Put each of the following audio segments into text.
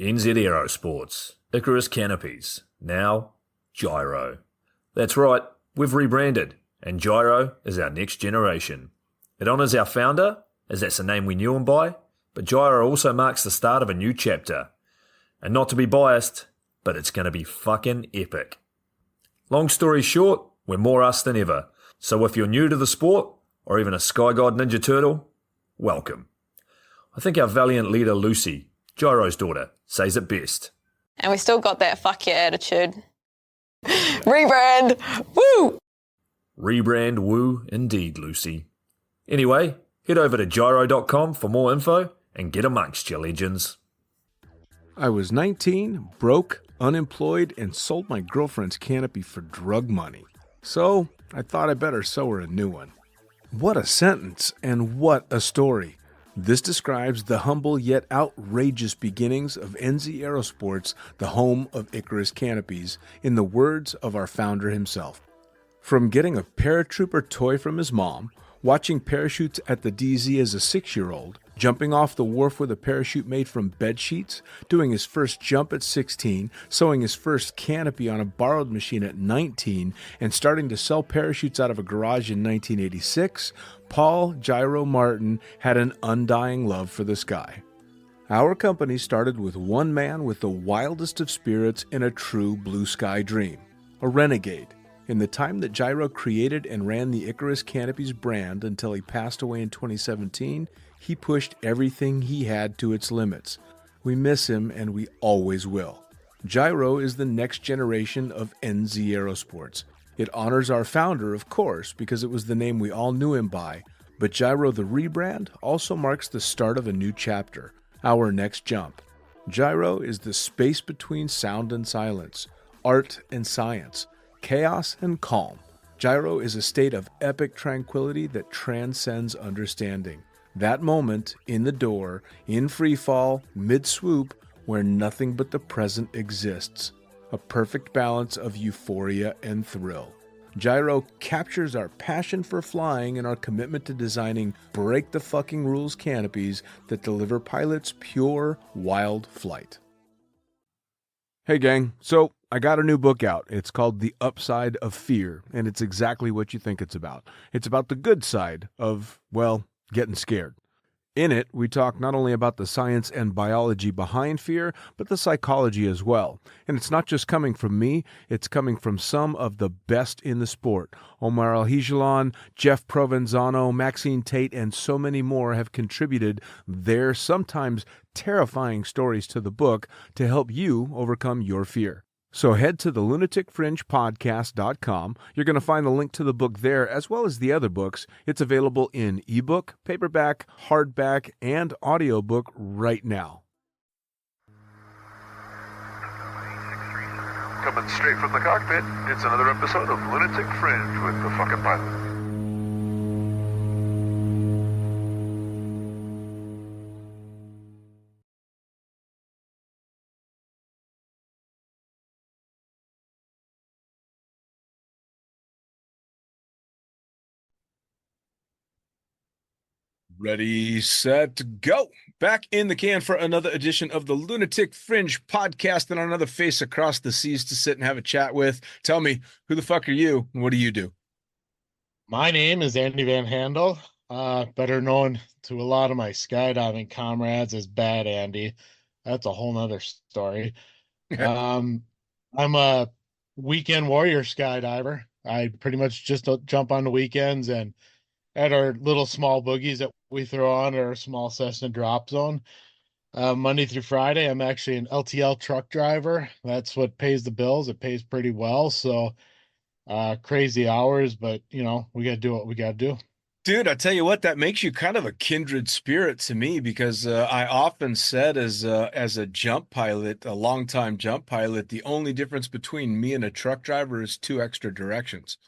NZ Aerosports, Icarus Canopies, now Gyro. That's right, we've rebranded, and Gyro is our next generation. It honours our founder, as that's the name we knew him by, but Gyro also marks the start of a new chapter. And not to be biased, but it's going to be fucking epic. Long story short, we're more us than ever, so if you're new to the sport, or even a Sky God Ninja Turtle, welcome. I think our valiant leader Lucy, Gyro's daughter, says it best. And we still got that fuck yeah attitude. Rebrand! Woo! Rebrand woo indeed, Lucy. Anyway, head over to gyro.com for more info and get amongst you legends. I was 19, broke, unemployed, and sold my girlfriend's canopy for drug money. So I thought I better sew her a new one. What a sentence, and what a story. This describes the humble yet outrageous beginnings of NZ Aerosports, the home of Icarus Canopies, in the words of our founder himself. From getting a paratrooper toy from his mom, watching parachutes at the DZ as a 6-year-old, jumping off the wharf with a parachute made from bed sheets, doing his first jump at 16, sewing his first canopy on a borrowed machine at 19, and starting to sell parachutes out of a garage in 1986, Paul Gyro Martin had an undying love for the sky. Our company started with one man with the wildest of spirits and a true blue sky dream, a renegade. In the time that Gyro created and ran the Icarus Canopies brand until he passed away in 2017, he pushed everything he had to its limits. We miss him, and we always will. Gyro is the next generation of NZ Aerosports. It honors our founder, of course, because it was the name we all knew him by, but Gyro the rebrand also marks the start of a new chapter, our next jump. Gyro is the space between sound and silence, art and science, chaos and calm. Gyro is a state of epic tranquility that transcends understanding. That moment, in the door, in freefall, mid-swoop, where nothing but the present exists. A perfect balance of euphoria and thrill. Gyro captures our passion for flying and our commitment to designing break-the-fucking-rules canopies that deliver pilots pure, wild flight. Hey gang, so I got a new book out. It's called The Upside of Fear, and it's exactly what you think it's about. It's about the good side of, well, getting scared. In it, we talk not only about the science and biology behind fear, but the psychology as well. And it's not just coming from me, it's coming from some of the best in the sport. Omar Alhigelan, Jeff Provenzano, Maxine Tate, and so many more have contributed their sometimes terrifying stories to the book to help you overcome your fear. So head to the lunaticfringepodcast.com. You're going to find the link to the book there, as well as the other books. It's available in ebook, paperback, hardback, and audiobook right now. Coming straight from the cockpit, it's another episode of Lunatic Fringe with the fucking pilot. Ready, set, go. Back in the can for another edition of the Lunatic Fringe podcast, and another face across the seas to sit and have a chat with. Tell me, who the fuck are you and what do you do? My name is Andy VanHandel, better known to a lot of my skydiving comrades as Bad Andy. That's a whole nother story. I'm a weekend warrior skydiver. I pretty much just jump on the weekends and at our little small boogies that we throw on our small Cessna drop zone. Monday through Friday, I'm actually an LTL truck driver. That's what pays the bills. It pays pretty well. So crazy hours, but we got to do what we got to do. Dude, I tell you what, that makes you kind of a kindred spirit to me, because I often said as a jump pilot, a longtime jump pilot, the only difference between me and a truck driver is 2 extra directions.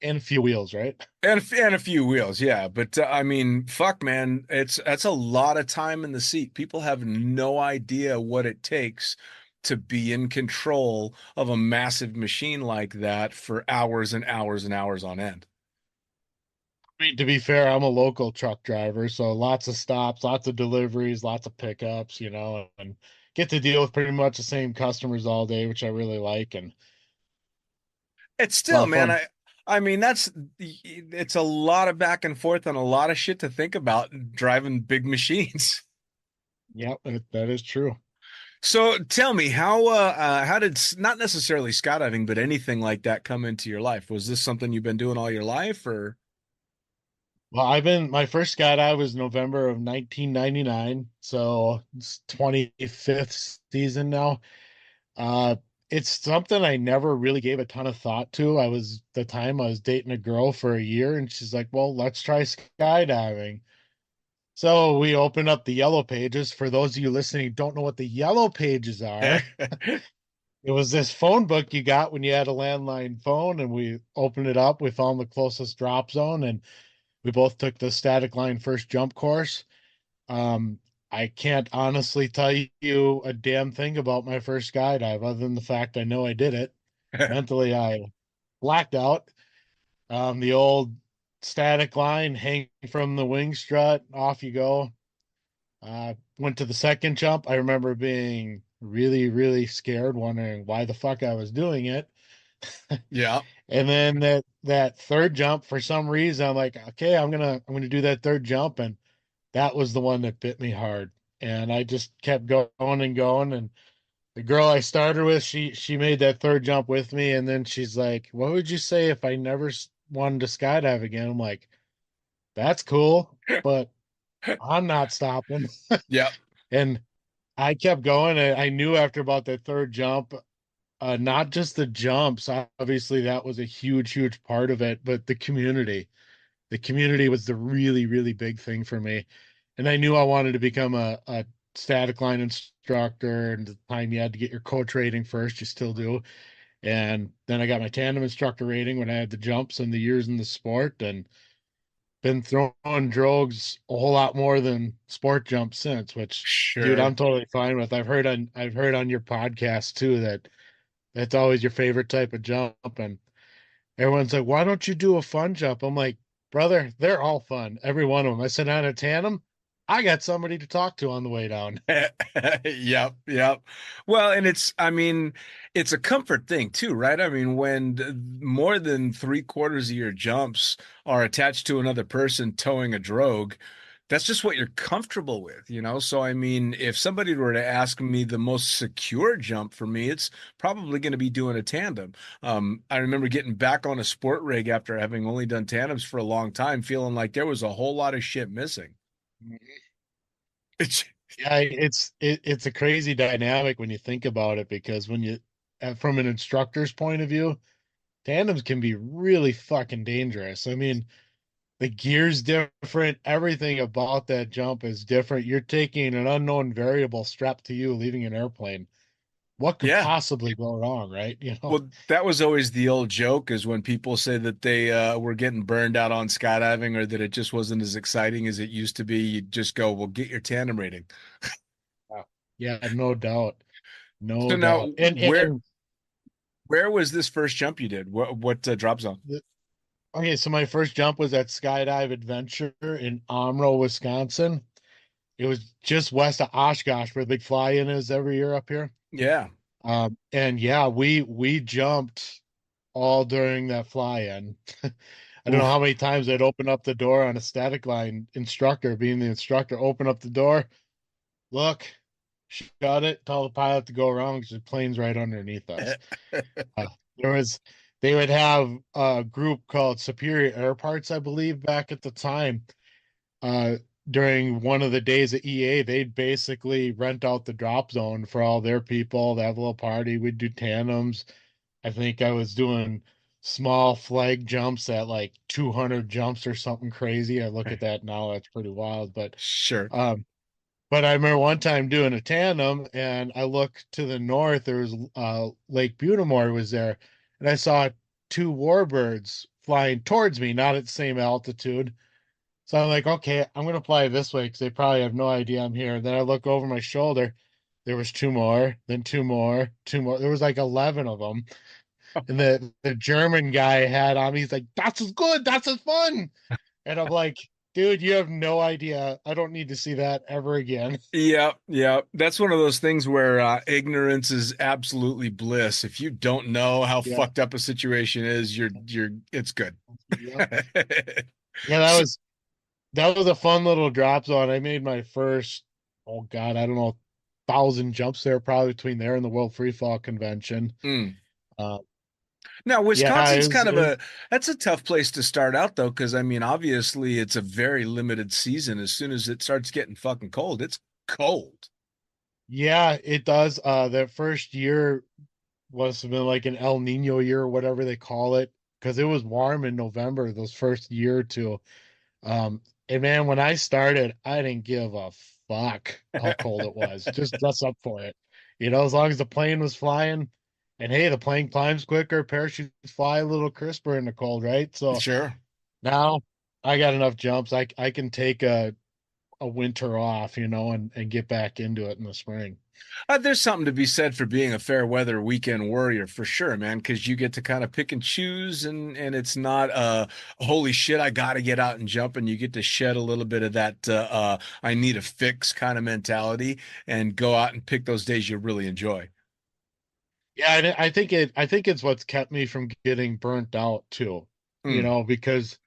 And a few wheels, right? And a few wheels, yeah. But I mean, fuck, man, that's a lot of time in the seat. People have no idea what it takes to be in control of a massive machine like that for hours and hours and hours on end. I mean, to be fair, I'm a local truck driver, so lots of stops, lots of deliveries, lots of pickups, and get to deal with pretty much the same customers all day, which I really like, and It's a lot still, of man, fun. I mean, it's a lot of back and forth and a lot of shit to think about driving big machines. Yeah, that is true. So tell me, how did not necessarily skydiving, but anything like that come into your life? Was this something you've been doing all your life, or? Well, my first skydive was November of 1999, so it's 25th season now. Uh, it's something I never really gave a ton of thought to. I was dating a girl for a year, and she's like, "Well, let's try skydiving." So we opened up the yellow pages. For those of you listening who don't know what the yellow pages are, it was this phone book you got when you had a landline phone, and we opened it up. We found the closest drop zone, and we both took the static line first jump course. Um, I can't honestly tell you a damn thing about my first skydive other than the fact I know I did it. Mentally, I blacked out. The old static line hang from the wing strut, off you go. Went to the second jump. I remember being really, really scared, wondering why the fuck I was doing it. Yeah, And then that third jump, for some reason, I'm like, okay, I'm gonna do that third jump, and that was the one that bit me hard. And I just kept going and going. And the girl I started with, she made that third jump with me, and then she's like, "What would you say if I never wanted to skydive again?" I'm like, "That's cool, but I'm not stopping." yeah, And I kept going. And I knew after about that third jump, not just the jumps, obviously that was a huge, huge part of it, but the community. The community was the really, really big thing for me. And I knew I wanted to become a static line instructor. And the time you had to get your coach rating first, you still do. And then I got my tandem instructor rating when I had the jumps and the years in the sport, and been throwing drogues a whole lot more than sport jumps since, which, dude, sure. I'm totally fine with. I've heard on your podcast too that that's always your favorite type of jump. And everyone's like, why don't you do a fun jump? I'm like, brother, they're all fun, every one of them. I sit down at tandem, I got somebody to talk to on the way down. Yep, yep. Well, and I mean, it's a comfort thing too, right? I mean, when more than three-quarters of your jumps are attached to another person towing a drogue, that's just what you're comfortable with, you know? So, I mean, if somebody were to ask me the most secure jump for me, it's probably going to be doing a tandem. I remember getting back on a sport rig after having only done tandems for a long time, feeling like there was a whole lot of shit missing. Yeah, it's a crazy dynamic when you think about it, because when you from an instructor's point of view, tandems can be really fucking dangerous. I mean, the gear's different, everything about that jump is different. You're taking an unknown variable strapped to you leaving an airplane. What could Yeah. possibly go wrong, right? Well, that was always the old joke is when people say that they were getting burned out on skydiving or that it just wasn't as exciting as it used to be. You just go, well, get your tandem rating. Yeah, no doubt. So No now, doubt. where was this first jump you did? What drop zone? Okay, so my first jump was at Skydive Adventure in Omro, Wisconsin. It was just west of Oshkosh, where the big fly-in is every year up here. Yeah. And yeah, we jumped all during that fly-in. I don't know Oof. how many times I'd open up the door on a static line instructor, being the instructor, open up the door, look, shut it, tell the pilot to go around because the plane's right underneath us. Uh, there was, they would have a group called Superior Air Parts, I believe, back at the time. Uh, During one of the days at EA, they'd basically rent out the drop zone for all their people. They have a little party. We'd do tandems. I think I was doing small flag jumps at like 200 jumps or something crazy. I look at that now, that's pretty wild. Sure. Um, but I remember one time doing a tandem, and I looked to the north. There was Lake Butamore was there, and I saw two warbirds flying towards me, not at the same altitude. So I'm like, okay, I'm gonna fly this way because they probably have no idea I'm here. And then I look over my shoulder. There was two more, then two more, two more. There was like 11 of them. And the German guy had on me. He's like, "That's as good. That's as fun." And I'm like, dude, you have no idea. I don't need to see that ever again. Yeah, yeah. That's one of those things where ignorance is absolutely bliss. If you don't know how Yeah. fucked up a situation is, it's good. Yep. Yeah, So, that was a fun little drop zone. I made my first, oh God, I don't know, 1,000 jumps there, probably between there and the World Freefall convention. mm. Uh, Now, yeah, Wisconsin's kind of that's a tough place to start out though, because I mean, obviously it's a very limited season. As soon as it starts getting fucking cold, it's cold. yeah, it does. That first year must have been like an El Nino year or whatever they call it, because it was warm in November those first year or two. And man, when I started, I didn't give a fuck how cold it was. Just dress up for it. As long as the plane was flying, and hey, the plane climbs quicker, parachutes fly a little crisper in the cold, right? So Sure. now I got enough jumps. I can take a winter off, and get back into it in the spring. There's something to be said for being a fair weather weekend warrior for sure, man, because you get to kind of pick and choose, and it's not holy shit, I got to get out and jump, and you get to shed a little bit of that I need a fix kind of mentality and go out and pick those days you really enjoy. Yeah, and I think it's what's kept me from getting burnt out too. Mm, Because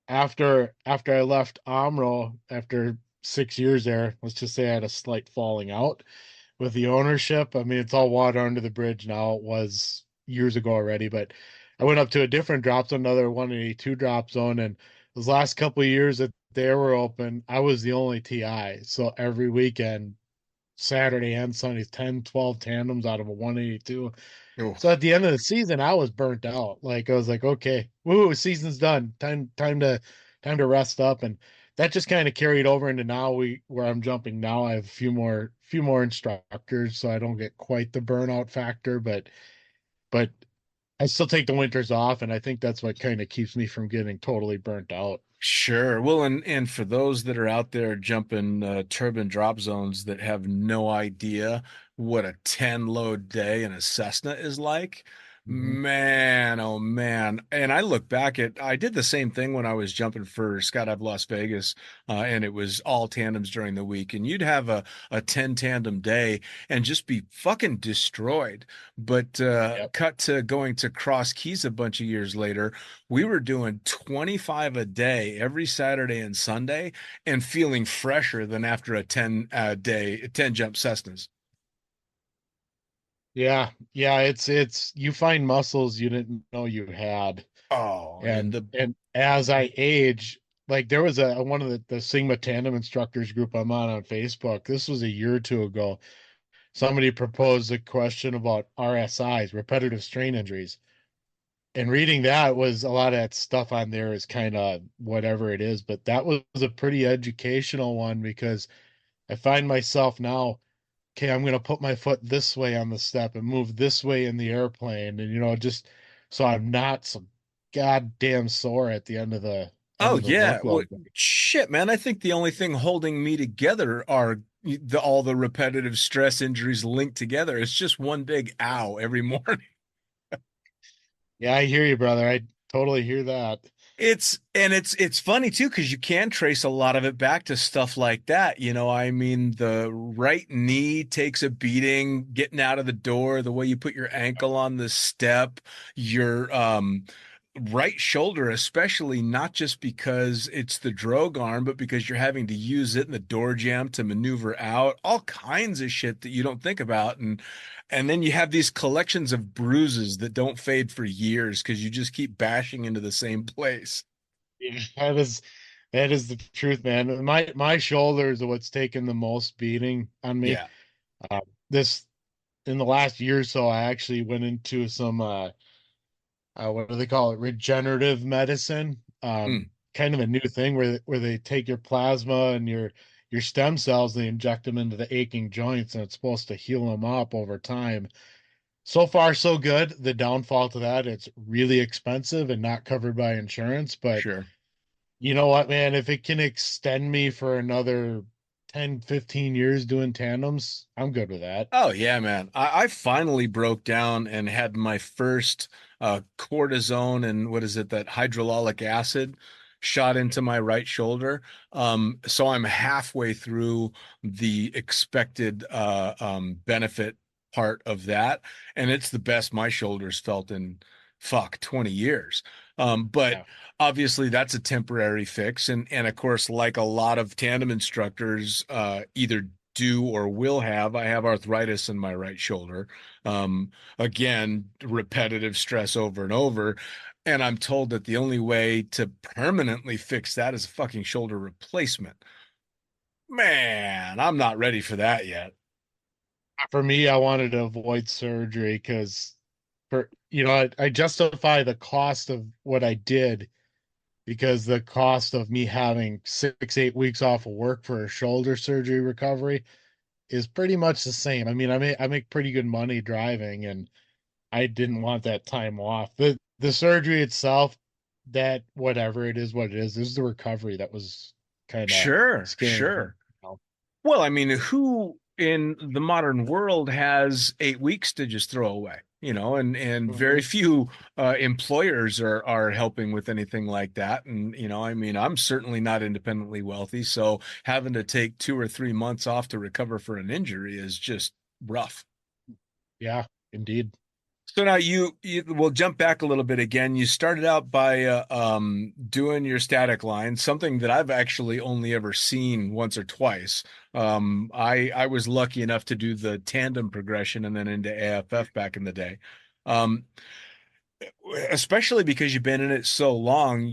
after I left Amro after 6 years there, let's just say I had a slight falling out with the ownership. I mean, it's all water under the bridge now. It was years ago already, but I went up to a different drop zone, another 182 drop zone, and those last couple of years that they were open, I was the only TI. So every weekend, Saturday and Sunday, 10, 12 tandems out of a 182. So oof. at the end of the season, I was burnt out. Like I was like, okay, woo, season's done. Time to rest up. And that just kind of carried over into now where I'm jumping now. I have a few more instructors, so I don't get quite the burnout factor, but I still take the winters off, and I think that's what kind of keeps me from getting totally burnt out. Sure. Well, and for those that are out there jumping turbine drop zones that have no idea what a 10 load day in a Cessna is like, Mhm. man, oh man. And I look back I did the same thing when I was jumping for Skydive Las Vegas, and it was all tandems during the week. And you'd have a 10 tandem day and just be fucking destroyed. But Yep. cut to going to Cross Keys a bunch of years later, we were doing 25 a day every Saturday and Sunday and feeling fresher than after a 10 day, 10 jump Cessnas. Yeah. Yeah. It's you find muscles you didn't know you had. Oh, and And as I age, like there was a one of the Sigma tandem instructors group I'm on Facebook. This was a year or two ago. Somebody proposed a question about RSIs, repetitive strain injuries. And reading that was a lot of that stuff on there is kind of whatever it is, but that was a pretty educational one because I find myself now, okay, I'm going to put my foot this way on the step and move this way in the airplane, and just so I'm not so goddamn sore at the end oh of the yeah, well, workload. shit, man. I think the only thing holding me together are all the repetitive stress injuries linked together. It's just one big ow every morning. Yeah, I hear you, brother. I totally hear that. It's funny too because you can trace a lot of it back to stuff like that. I mean, the right knee takes a beating getting out of the door, the way you put your ankle on the step, your right shoulder, especially not just because it's the drogue arm, but because you're having to use it in the door jamb to maneuver out, all kinds of shit that you don't think about. And then you have these collections of bruises that don't fade for years because you just keep bashing into the same place. Yeah, that is the truth, man. My shoulders are what's taken the most beating on me. Yeah. This in the last year or so, I actually went into some what do they call it? Regenerative medicine. Mm, Kind of a new thing where they take your plasma and your stem cells, they inject them into the aching joints, and it's supposed to heal them up over time. So far, so good. The downfall to that, it's really expensive and not covered by insurance. But sure. you know what, man? If it can extend me for another 10, 15 years doing tandems, I'm good with that. Oh yeah, man. I finally broke down and had my first cortisone and what is it, that hydrololic acid shot into my right shoulder. So I'm halfway through the expected benefit part of that, and it's the best my shoulders felt in 20 years. But Yeah. obviously that's a temporary fix, and of course, like a lot of tandem instructors either do or will have, I have arthritis in my right shoulder. Again, repetitive stress over and over. And I'm told that the only way to permanently fix that is a fucking shoulder replacement. Man, I'm not ready for that yet. For me, I wanted to avoid surgery because I justify the cost of what I did because the cost of me having 6, 8 weeks off of work for a shoulder surgery recovery is pretty much the same. I mean, I make pretty good money driving, and I didn't want that time off. The surgery itself, that whatever it is, what it is the recovery that was kind of Sure, scary. sure. Well, I mean, who in the modern world has 8 weeks to just throw away? And very Mhm. few employers are helping with anything like that. And I mean, I'm certainly not independently wealthy, so having to take 2 or 3 months off to recover for an injury is just rough. Yeah, indeed. So now you will jump back a little bit again. You started out by doing your static line, something that I've actually only ever seen once or twice. I was lucky enough to do the tandem progression and then into AFF back in the day. Um, Especially because you've been in it so long,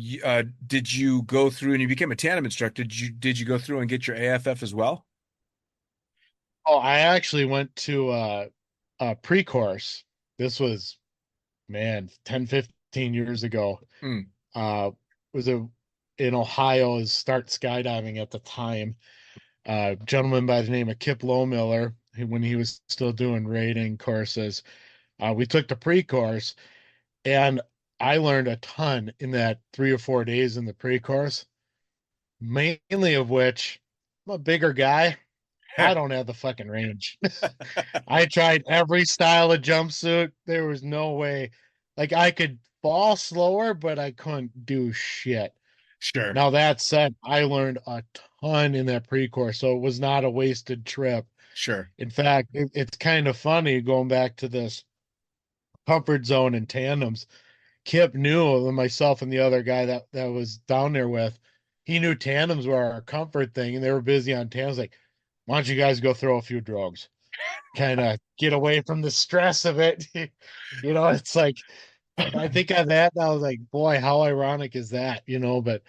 did you go through and you became a tandem instructor? Did you go through and get your AFF as well? Oh, I actually went to a pre-course. This was, man, 10, 15 years ago. Mm. Was in Ohio is Start Skydiving at the time. Gentleman by the name of Kip Lowmiller, when he was still doing rating courses. We took the pre-course, and I learned a ton in that 3 or 4 days in the pre-course, mainly of which I'm a bigger guy. I don't have the fucking range. I tried every style of jumpsuit. There was no way. Like I could fall slower, but I couldn't do shit. Sure, Now that said, I learned a ton in that pre-course, so it was not a wasted trip. sure. In fact, it's kind of funny going back to this comfort zone and tandems. Kip knew, myself and the other guy that was down there with, he knew tandems were our comfort thing, and they were busy on tandems. Like, why don't you guys go throw a few drugs? Kind of get away from the stress of it. It's like I think of that and I was like, boy, how ironic is that? But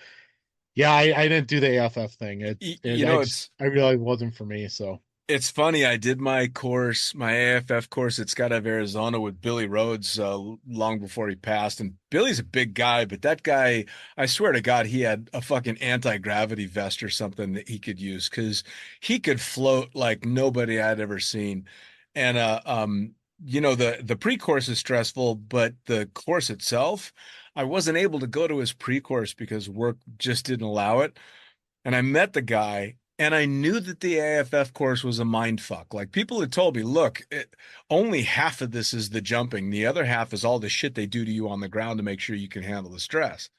yeah, I didn't do the AFF thing. Y- It you I know, just it's I realized it wasn't for me. So It's funny. I did my course, my AFF course at Skydive Arizona with Billy Rhodes long before he passed. And Billy's a big guy, but that guy, I swear to God, he had a fucking anti-gravity vest or something that he could use because he could float like nobody I'd ever seen. And the pre-course is stressful, but the course itself, I wasn't able to go to his pre-course because work just didn't allow it. And I met the guy, and I knew that the AFF course was a mind fuck. Like people had told me, look, only half of this is the jumping. The other half is all the shit they do to you on the ground to make sure you can handle the stress.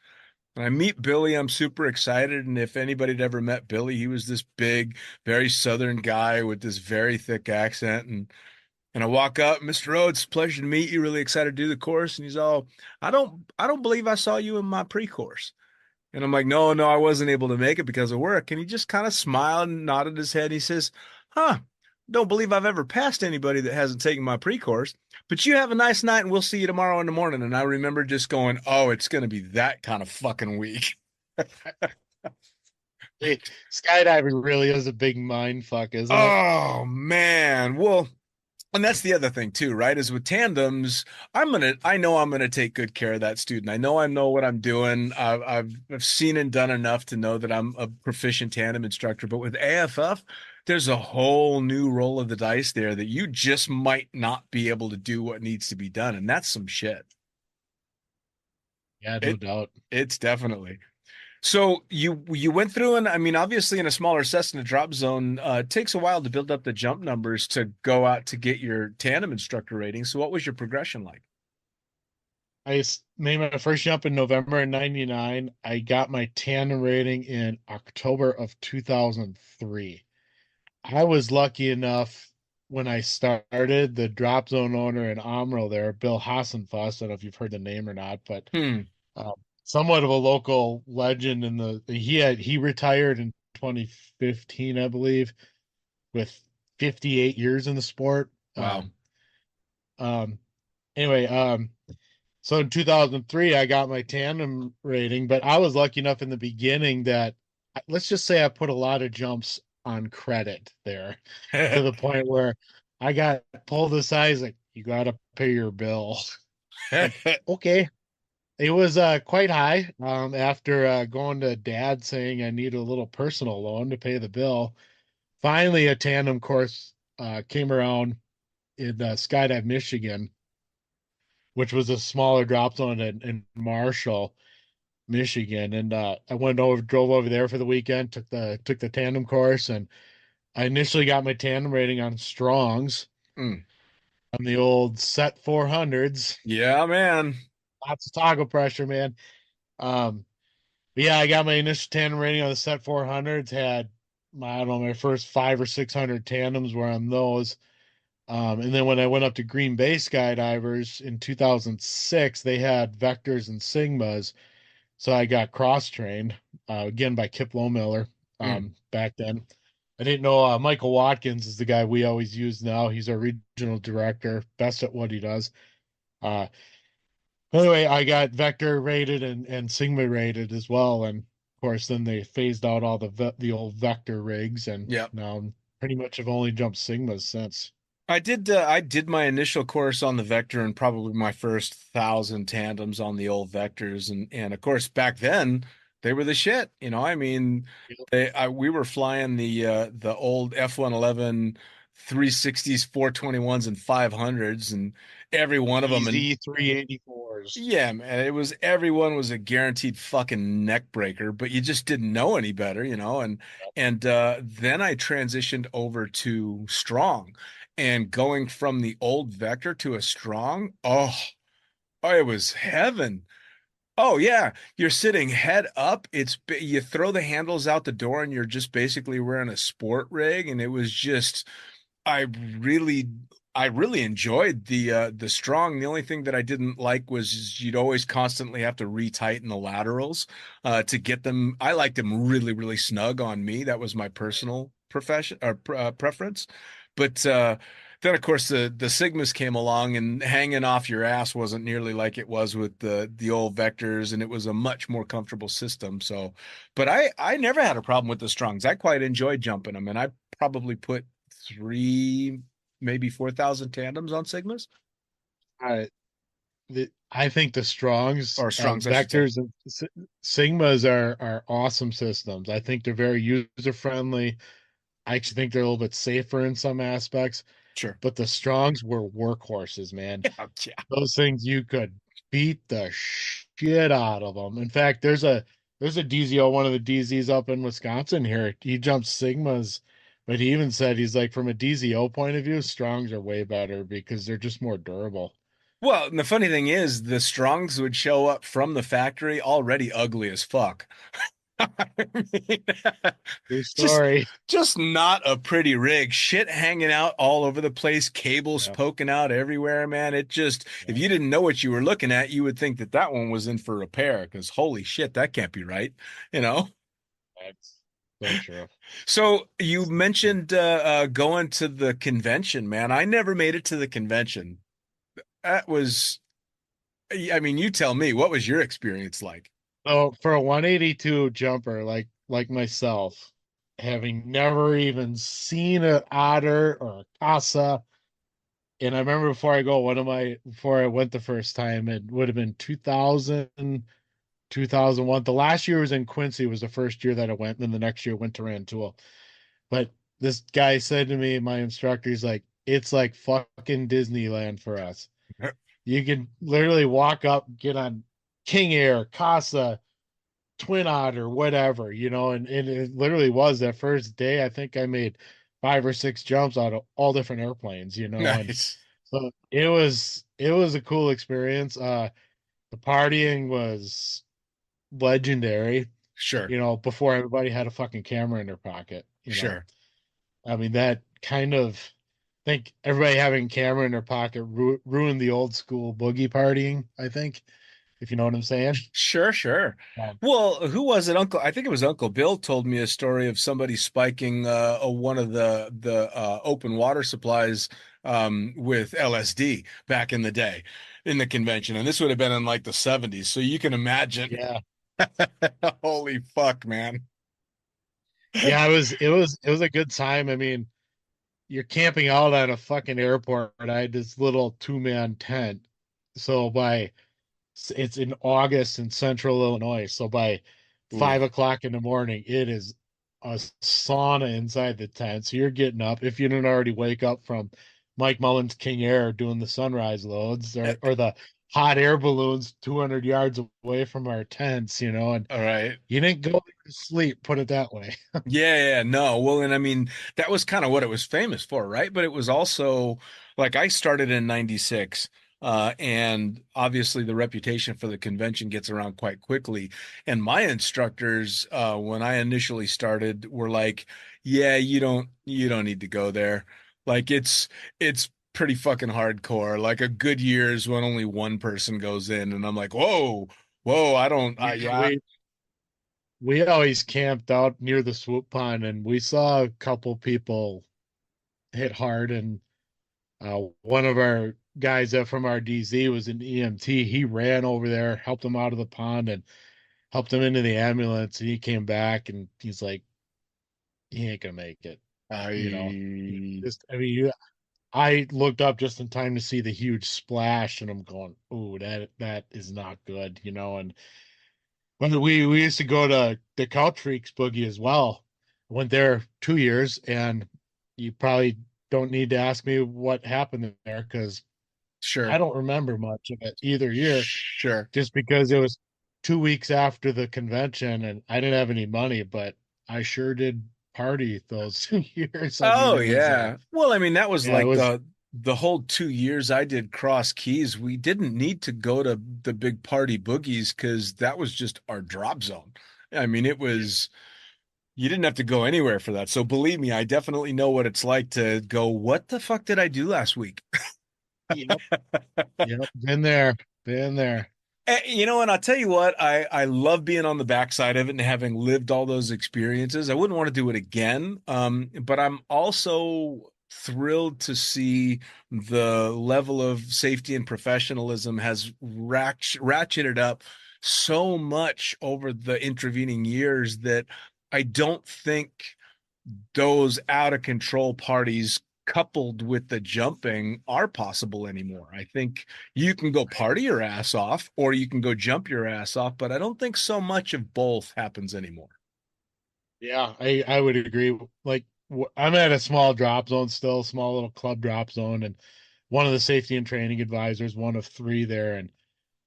And I meet Billy, I'm super excited. And if anybody had ever met Billy, he was this big, very southern guy with this very thick accent. And I walk up, Mr. Rhodes, pleasure to meet you. Really excited to do the course. And he's all, I don't believe I saw you in my pre-course. And I'm like, no, no, I wasn't able to make it because of work. And he just kind of smiled and nodded his head. He says, huh, don't believe I've ever passed anybody that hasn't taken my pre-course, but you have a nice night and we'll see you tomorrow in the morning. And I remember just going, oh, it's going to be that kind of fucking week. hey, skydiving really is a big mind fuck, isn't it? Oh, man. Well, and that's the other thing too, right? Is with tandems, I know I'm gonna take good care of that student. I know what I'm doing. I've seen and done enough to know that I'm a proficient tandem instructor. But with AFF, there's a whole new roll of the dice there that you just might not be able to do what needs to be done, and that's some shit. Yeah, no It doubt. it's definitely. So you went through, and I mean, obviously in a smaller Cessna drop zone, it takes a while to build up the jump numbers to go out to get your tandem instructor rating. So what was your progression like? made my first jump in November of 99. I got my tandem rating in October of 2003. I was lucky enough when I started, the drop zone owner in Omro there, Bill Hassenfuss, I don't know if you've heard the name or not, but Hmm. um, somewhat of a local legend in he retired in 2015, I believe, with 58 years in the sport. Wow. Um, anyway, so in 2003, I got my tandem rating, but I was lucky enough in the beginning that let's just say I put a lot of jumps on credit there to the point where I got pulled aside like, you got to pay your bill. Like, okay. It was quite high after going to dad saying I need a little personal loan to pay the bill. Finally, a tandem course came around in Skydive, Michigan, which was a smaller drop zone in Marshall, Michigan. And I drove over there for the weekend, took the tandem course, and I initially got my tandem rating on Strongs Mm. on the old set 400s. Yeah, man. Lots of toggle pressure, man. Um, but yeah, I got my initial tandem rating on the set 400s. Had I don't know, my first 500 or 600 tandems were on those. And then when I went up to Green Bay Skydivers in 2006, they had Vectors and Sigmas. So I got cross trained again by Kip Lohmiller Mm. back then. I didn't know Michael Watkins is the guy we always use now. He's our regional director, best at what he does. Uh, anyway, I got Vector rated and Sigma rated as well. And of course, then they phased out all the old Vector rigs, and Yeah. now pretty much have only jumped Sigmas since. I did my initial course on the Vector and probably my first 1,000 tandems on the old Vectors, and of course back then they were the shit. I mean, we were flying the old F111 360s, 421s, and 500s, and every one of them. And Easy 384s. yeah, man, everyone was a guaranteed fucking neck breaker, but you just didn't know any better. And then I transitioned over to Strong, and going from the old Vector to a Strong, oh, it was heaven. Oh yeah, you're sitting head up. You throw the handles out the door, and you're just basically wearing a sport rig, and it was just I really I really enjoyed the Strong. The only thing that I didn't like was you'd always constantly have to retighten the laterals to get them. I liked them really, really snug on me. That was my personal preference. But then of course the Sigmas came along, and hanging off your ass wasn't nearly like it was with the old Vectors, and it was a much more comfortable system. So, but I never had a problem with the Strongs. I quite enjoyed jumping them, and I probably put three, maybe 4,000 tandems on Sigmas I I think the Strongs, or Strongs, I should say. Vectors, and Sigmas are awesome systems. I think they're very user friendly. I actually think they're a little bit safer in some aspects, Sure. but the Strongs were workhorses, man. Yeah, yeah. Those things you could beat the shit out of them. In fact, there's a DZO, one of the DZs up in Wisconsin here. He jumps Sigmas, but he even said he's like from a DZO point of view, Strongs are way better because they're just more durable. Well, and the funny thing is, the Strongs would show up from the factory already ugly as fuck. I mean, True just story. just not a pretty rig. Shit hanging out all over the place, cables Yeah, poking out everywhere, man. It just, if yeah, you didn't know what you were looking at, you would think that that one was in for repair, because holy shit, that can't be right, you know? that's so true. So you mentioned going to the convention, man. I never made it to the convention. That was, I mean, you tell me, what was your experience like? So for a 182 jumper like myself, having never even seen an otter or a casa, and I remember before I went the first time, it would have been 2000, 2001. The last year was in Quincy was the first year that I went, and then the next year went to Rantoul. But this guy said to me, my instructor, he's like, it's like fucking Disneyland for us. You can literally walk up, get on King Air, Casa, Twin Otter, whatever, and it literally was that first day. I think I made 5 or 6 jumps out of all different airplanes, and Nice. so it was a cool experience. The partying was legendary, Sure, before everybody had a fucking camera in their pocket. sure. I mean, that kind of, I think everybody having a camera in their pocket ruined the old school boogie partying, I think, if you know what I'm saying. Sure, sure. Um, Well, who was it? I think it was Uncle Bill told me a story of somebody spiking one of the open water supplies with LSD back in the day in the convention, and this would have been in like the 70s. So you can imagine. yeah. Holy fuck, man. Yeah, it was a good time. I mean, you're camping out at a fucking airport. I had this little two-man tent. So it's in August in central Illinois. So by Ooh. 5 o'clock in the morning, it is a sauna inside the tent. So you're getting up. If you didn't already wake up from Mike Mullins King Air doing the sunrise loads or the hot air balloons 200 yards away from our tents, and All right. you didn't go to sleep, put it that way. Yeah, no. Well, and I mean, that was kind of what it was famous for, right? But it was also like I started in 96, and obviously the reputation for the convention gets around quite quickly. And my instructors, when I initially started, were like, "Yeah, you don't need to go there. Like it's pretty fucking hardcore. Like a good year is when only one person goes in." And I'm like, "Whoa, whoa, I don't, Yeah, yeah, we always camped out near the swoop pond and we saw a couple people hit hard and one of our guys that from our DZ was an EMT. He ran over there, helped him out of the pond and helped him into the ambulance and he came back and he's like, he ain't gonna make it. You know, I." just I mean I looked up just in time to see the huge splash and I'm going, oh, that is not good. And when we used to go to the Couch Freaks Boogie as well. Went there 2 years, and you probably don't need to ask me what happened there because I Sure. don't remember much of it either year, Sure. just because it was 2 weeks after the convention and I didn't have any money, but I sure did party those 2 years. I mean, Oh it was yeah. Well, I mean, that was yeah, it like was the whole 2 years I did Cross Keys. We didn't need to go to the big party boogies because that was just our drop zone. I mean, it was you didn't have to go anywhere for that. So believe me, I definitely know what it's like to go, what the fuck did I do last week? yep, yep, been there. And I'll tell you what, I love being on the backside of it and having lived all those experiences. I wouldn't want to do it again. But I'm also thrilled to see the level of safety and professionalism has ratcheted up so much over the intervening years that I don't think those out of control parties coupled with the jumping are possible anymore. I think you can go party your ass off or you can go jump your ass off, but I don't think so much of both happens anymore. Yeah, I would agree. Like I'm at a small drop zone still, small little club drop zone, and one of the safety and training advisors, one of three there, and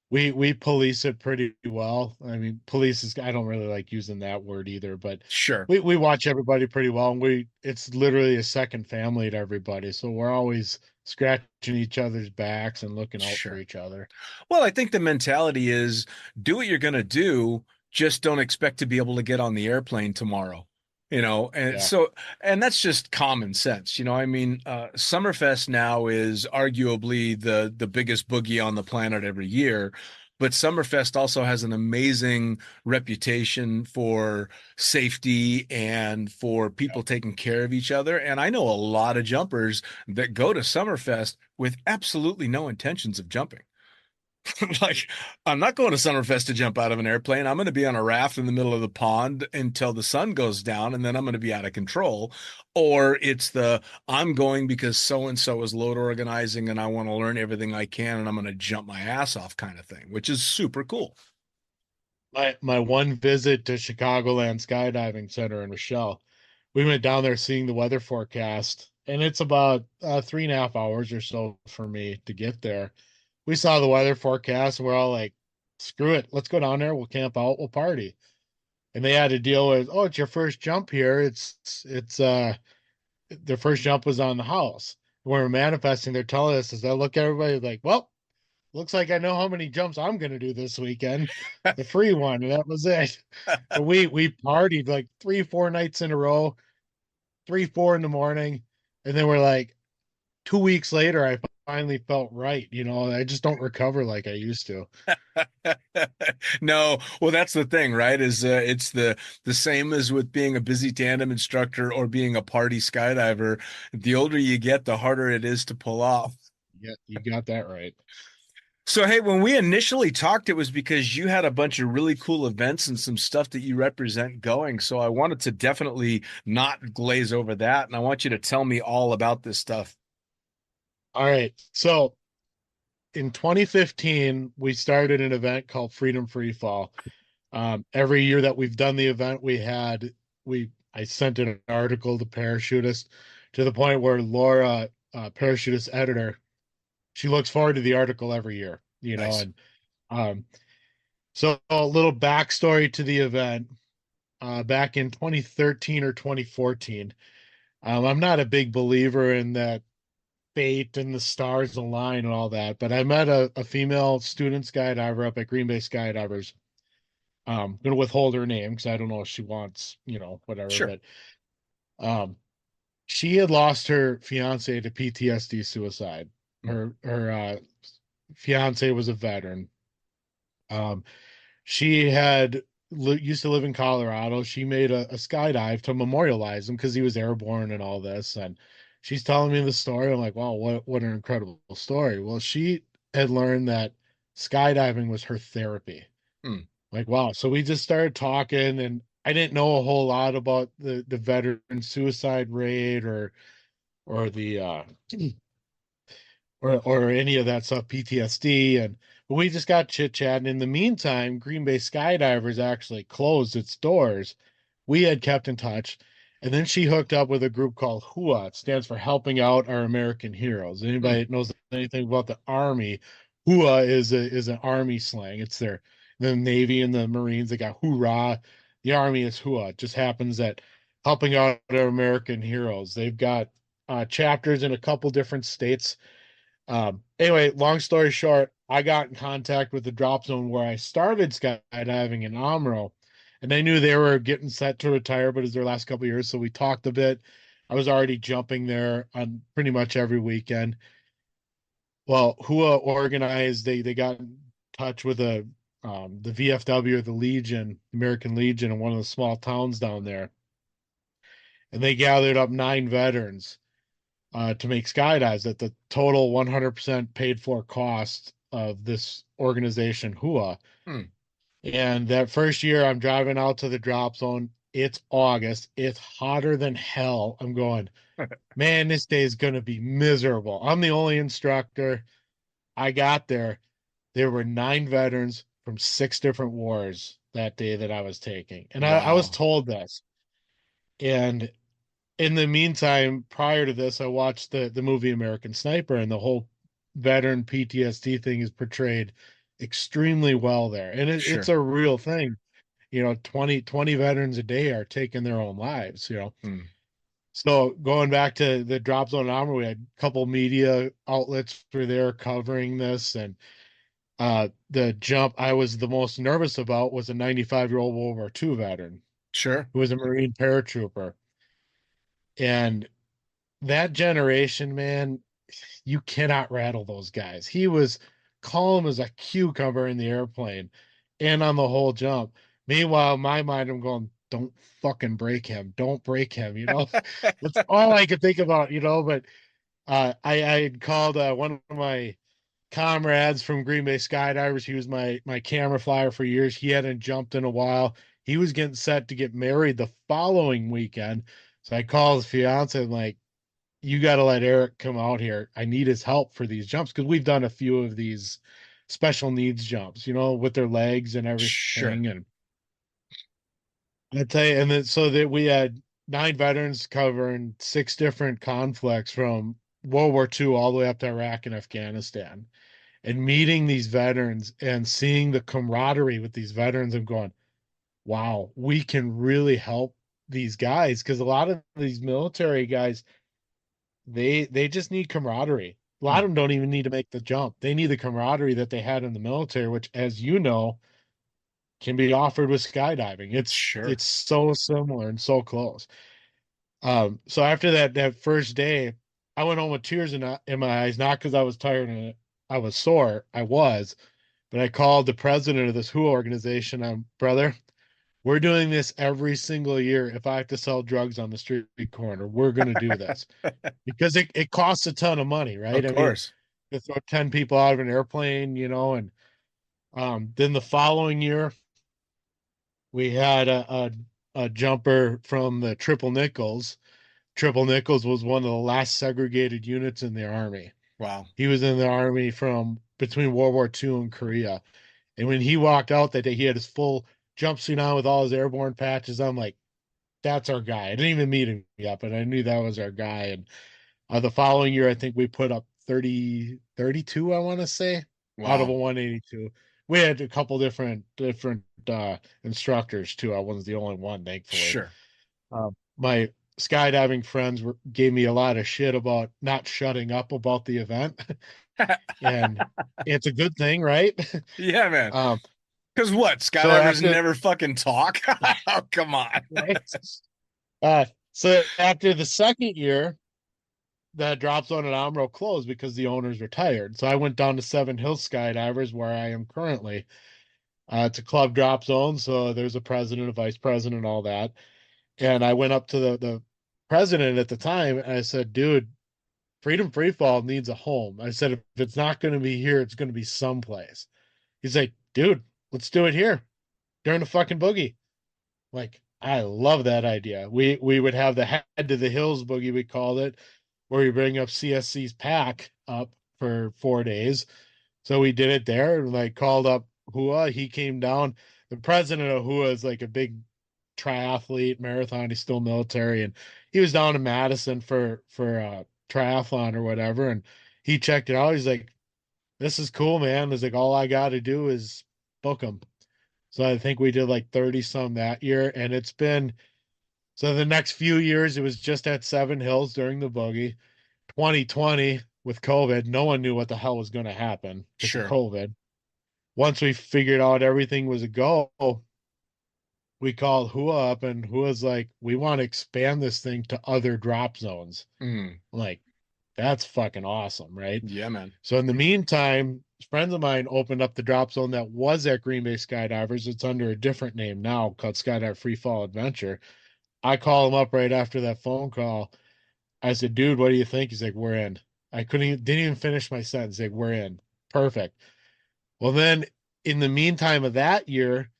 we police it pretty well. I mean, police is I don't really like using that word either, but Sure, we watch everybody pretty well, and we it's literally a second family to everybody. So we're always scratching each other's backs and looking out for sure. each other. Well, I think the mentality is do what you're going to do, just don't expect to be able to get on the airplane tomorrow. And Yeah. so, and that's just common sense. I mean, Summerfest now is arguably the biggest boogie on the planet every year, but Summerfest also has an amazing reputation for safety and for people taking care of each other. And I know a lot of jumpers that go to Summerfest with absolutely no intentions of jumping. Like, I'm not going to Summerfest to jump out of an airplane. I'm going to be on a raft in the middle of the pond until the sun goes down, and then I'm going to be out of control. Or it's I'm going because so and so is load organizing and I want to learn everything I can and I'm going to jump my ass off kind of thing, which is super cool. My one visit to Chicagoland Skydiving Center in Rochelle, we went down there seeing the weather forecast, and it's about 3.5 hours or so for me to get there. We saw the weather forecast, and we're all like, "Screw it, let's go down there. We'll camp out. We'll party." And they had to deal with, "Oh, it's your first jump here. It's their first jump was on the house." When we're manifesting, they're telling us, as I look at everybody like, "Well." looks like I know how many jumps I'm gonna do this weekend. The free one, and that was it. But we partied like 3, 4 nights in a row, 3, 4 in the morning, and then we're like 2 weeks later, I finally felt right. I just don't recover like I used to. No, well, that's the thing, right? Is it's the same as with being a busy tandem instructor or being a party skydiver. The older you get, the harder it is to pull off. Yeah, you got that right. So, hey, when we initially talked, it was because you had a bunch of really cool events and some stuff that you represent going. So I wanted to definitely not glaze over that, and I want you to tell me all about this stuff. All right. So in 2015, we started an event called Freedom Freefall. Every year that we've done the event, I sent an article to parachutists to the point where Laura, parachutist editor, she looks forward to the article every year, Nice. and um, so a little backstory to the event. Back in 2013 or 2014, I'm not a big believer in that fate and the stars align and all that, but I met a female student skydiver up at Green Bay Skydivers. I'm gonna withhold her name because I don't know if she wants, whatever, Sure. but um she had lost her fiance to PTSD suicide. Hmm. Her fiance was a veteran. Um, she used to live in Colorado. She made a skydive to memorialize him because he was airborne and all this. And she's telling me the story. I'm like, wow, what an incredible story. Well, she had learned that skydiving was her therapy. Hmm. Like, wow. So we just started talking, and I didn't know a whole lot about the veteran suicide rate or the or any of that stuff, PTSD, and we just got chit chatting. In the meantime, Green Bay Skydivers actually closed its doors. We had kept in touch, and then she hooked up with a group called HOOAH. It stands for Helping Out Our American Heroes. Hmm. Anybody that knows anything about the Army, HOOAH is an Army slang. It's the Navy and the Marines. They got hoorah. The Army is HOOAH. It just happens that Helping Out Our American Heroes. They've got chapters in a couple different states. Anyway, long story short, I got in contact with the drop zone where I started skydiving in Amro, and they knew they were getting set to retire, but it's their last couple of years. So we talked a bit. I was already jumping there on pretty much every weekend. Well, HOOAH organized, they got in touch with the VFW or the Legion, American Legion, in one of the small towns down there. And they gathered up 9 veterans to make skydives at the total 100% paid for cost of this organization, HOOAH. Hmm. And that first year, I'm driving out to the drop zone. It's August. It's hotter than hell. I'm going, man, this day is going to be miserable. I'm the only instructor. I got there. There were 9 veterans from 6 different wars that day that I was taking. And I was Wow. told this. And in the meantime, prior to this, I watched the movie American Sniper, and the whole veteran PTSD thing is portrayed extremely well there. And it's Sure. a real thing. 20 veterans a day are taking their own lives. Hmm. So going back to the drop zone armor, we had a couple media outlets were there covering this, and the jump I was the most nervous about was a 95-year-old World War II veteran Sure. who was a Marine paratrooper. And that generation, man, you cannot rattle those guys. He was calm as a cucumber in the airplane and on the whole jump. Meanwhile, in my mind, I'm going, don't fucking break him. Don't break him. That's all I could think about. But I had called one of my comrades from Green Bay Skydivers. He was my camera flyer for years. He hadn't jumped in a while. He was getting set to get married the following weekend. So I called his fiance and like, you got to let Eric come out here. I need his help for these jumps because we've done a few of these special needs jumps, with their legs and Sure. everything. And I tell you, and then so that we had 9 veterans covering 6 different conflicts from World War II all the way up to Iraq and Afghanistan. And meeting these veterans and seeing the camaraderie with these veterans and going, wow, we can really help these guys because a lot of these military guys they just need camaraderie. A lot of them don't even need to make the jump. They need the camaraderie that they had in the military, which, as you know, can be offered with skydiving. Sure. It's so similar and so close. So after that first day, I went home with tears in my eyes, not because I was tired and I was sore. I was, but I called the president of this HOOAH organization. Brother, we're doing this every single year. If I have to sell drugs on the street corner, we're going to do this because it costs a ton of money, right? Of I mean, course. to throw 10 people out of an airplane, and then the following year we had a jumper from the triple nickels. Triple nickels was one of the last segregated units in the army. Wow. He was in the army from between World War II and Korea. And when he walked out that day, he had his full jumpsuit on with all his airborne patches. I'm like, that's our guy. I didn't even meet him yet, but I knew that was our guy. And the following year, I think we put up 32, I want to say, out of a Wow. 182. We had a couple different instructors too. I wasn't the only one, thankfully. Sure. My skydiving friends gave me a lot of shit about not shutting up about the event. And it's a good thing, right? Yeah, man. Um, Because what? so Skydivers after never fucking talk? Oh, come on. right? So after the second year, the drop zone at Omro closed because the owners retired. So I went down to Seven Hills Skydivers, where I am currently. It's a club drop zone, so there's a president, a vice president, all that. And I went up to the president at the time, and I said, "Dude, Freedom Freefall needs a home." I said, "If it's not going to be here, it's going to be someplace." He's like, "Dude, let's do it here during the fucking boogie." Like, I love that idea. We would have the head to the hills boogie, we called it, where we bring up CSC's pack up for 4 days. So we did it there, and like called up HOOAH. He came down. The president of HOOAH is like a big triathlete, marathon. He's still military, and he was down in Madison for triathlon or whatever. And he checked it out. He's like, "This is cool, man." He's like, "All I got to do is book them." So I think we did like 30 some that year, and it's been so the next few years it was just at Seven Hills during the boogie. 2020 with COVID, no one knew what the hell was going to happen because of Sure. COVID. Once we figured out everything was a go, we called HOOAH up, and HOOAH's like, "We want to expand this thing to other drop zones." Mm. Like, that's fucking awesome, right? Yeah, man. So in the meantime, friends of mine opened up the drop zone that was at Green Bay Skydivers. It's under a different name now called Skydive Freefall Adventure. I call him up right after that phone call. I said, "Dude, what do you think?" He's like, "We're in." Didn't even finish my sentence. He's like, "We're in." Perfect. Well, then in the meantime of that year,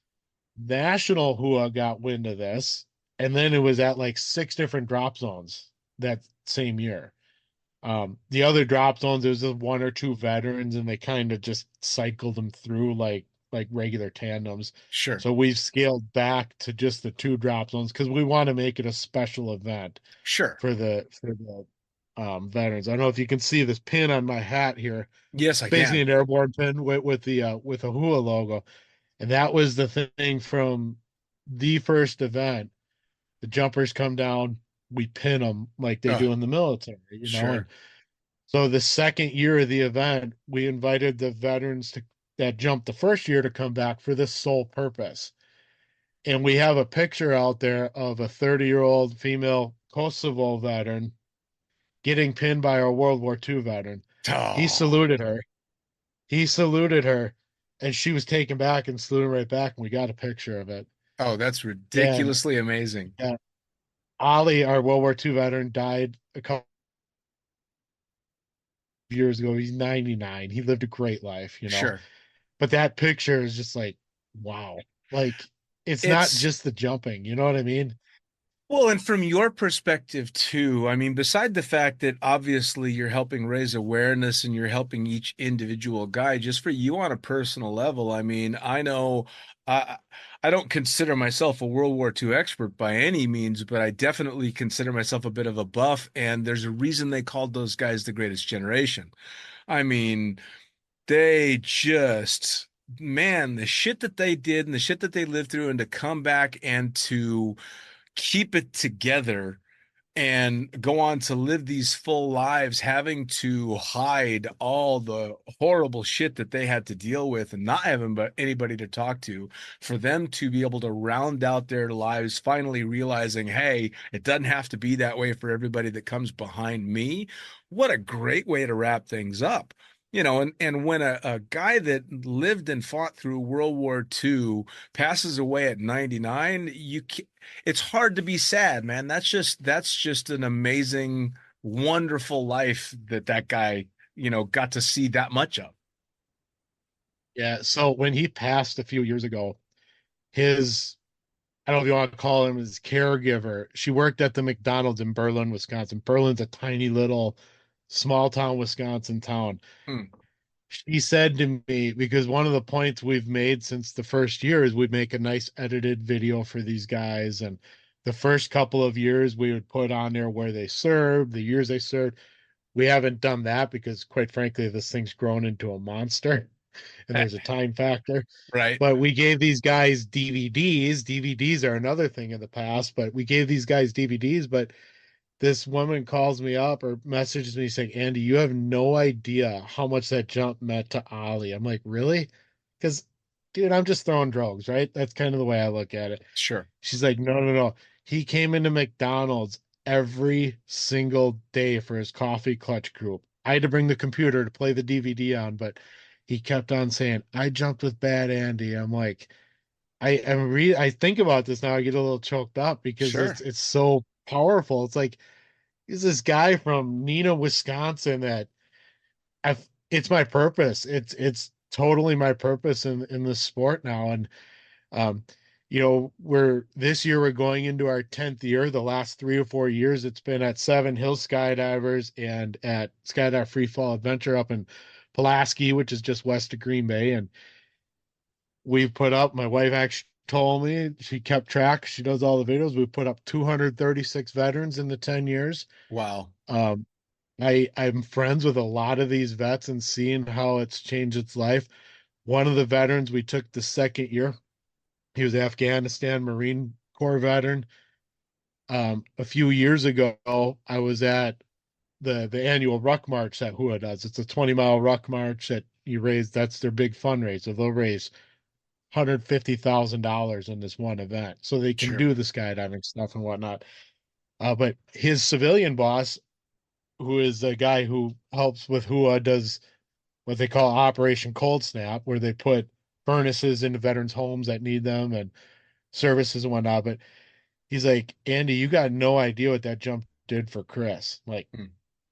National HOOAH got wind of this, and then it was at like 6 different drop zones that same year. The other drop zones, there was one or two veterans, and they kind of just cycled them through like regular tandems. Sure. So we've scaled back to just the 2 drop zones because we want to make it a special event Sure. for the veterans. I don't know if you can see this pin on my hat here. Yes, It's I basically can. an airborne pin with a HOOAH logo, and that was the thing from the first event. The jumpers come down, we pin them like they Oh, do in the military, and sure. so the second year of the event, we invited the veterans that jumped the first year to come back for this sole purpose. And we have a picture out there of a 30-year-old female Kosovo veteran getting pinned by our World War II veteran. He Oh, saluted her. He saluted her, and she was taken back and saluted right back. And we got a picture of it. oh, that's And ridiculously amazing. Ali, our World War II veteran, died a couple of years ago. He's 99. He lived a great life. Sure. But that picture is just like, wow. Like, it's not It's just the jumping. You know what I mean? Well, and from your perspective too, I mean, beside the fact that obviously you're helping raise awareness and you're helping each individual guy, just for you on a personal level, I mean, I know I I don't consider myself a World War II expert by any means, but I definitely consider myself a bit of a buff, and there's a reason they called those guys the greatest generation. I mean, they just, man, the shit that they did and the shit that they lived through, and to come back and to keep it together and go on to live these full lives, having to hide all the horrible shit that they had to deal with and not having but anybody to talk to, for them to be able to round out their lives, finally realizing, hey, it doesn't have to be that way for everybody that comes behind me. What a great way to wrap things up. And when a guy that lived and fought through World War II passes away at 99, it's hard to be sad, man. That's just an amazing, wonderful life that guy, got to see that much of. Yeah. So when he passed a few years ago, his, I don't know if you want to call him his caregiver, she worked at the McDonald's in Berlin, Wisconsin. Berlin's a tiny little small town, Wisconsin town. Hmm. She said to me, because one of the points we've made since the first year is we'd make a nice edited video for these guys. And the first couple of years we would put on there where they served, the years they served. We haven't done that because, quite frankly, this thing's grown into a monster and there's a time factor. Right. But we gave these guys DVDs. DVDs are another thing in the past, but we gave these guys DVDs. But this woman calls me up or messages me saying, Andy, you have no idea how much that jump meant to Ollie. I'm like, really? Because, dude, I'm just throwing drugs, right? That's kind of the way I look at it. Sure. She's like, no, no, no. He came into McDonald's every single day for his coffee clutch group. I had to bring the computer to play the DVD on, but he kept on saying, I jumped with Bad Andy. I'm like, I think about this now, I get a little choked up because Sure. it's so powerful. It's like he's this guy from Neenah, Wisconsin that it's my purpose. It's totally my purpose in this sport now. And um, we're this year we're going into our 10th year. The last 3 or 4 years, it's been at Seven Hill Skydivers and at Skydive Freefall Adventure up in Pulaski, which is just west of Green Bay. And we've put up, my wife actually told me, she kept track, she does all the videos. We put up 236 veterans in the 10 years. Wow. I'm friends with a lot of these vets and seeing how it's changed its life. One of the veterans we took the second year, he was Afghanistan Marine Corps veteran. A few years ago, I was at the annual ruck march that HOOAH does. It's a 20-mile ruck march that you raise. That's their big fundraiser. They'll raise $150,000 in this one event, so they can Sure. do the skydiving stuff and whatnot. But his civilian boss, who is a guy who helps with HOOAH, does what they call Operation Cold Snap, where they put furnaces into veterans' homes that need them and services and whatnot. But he's like, Andy, you got no idea what that jump did for Chris. I'm like,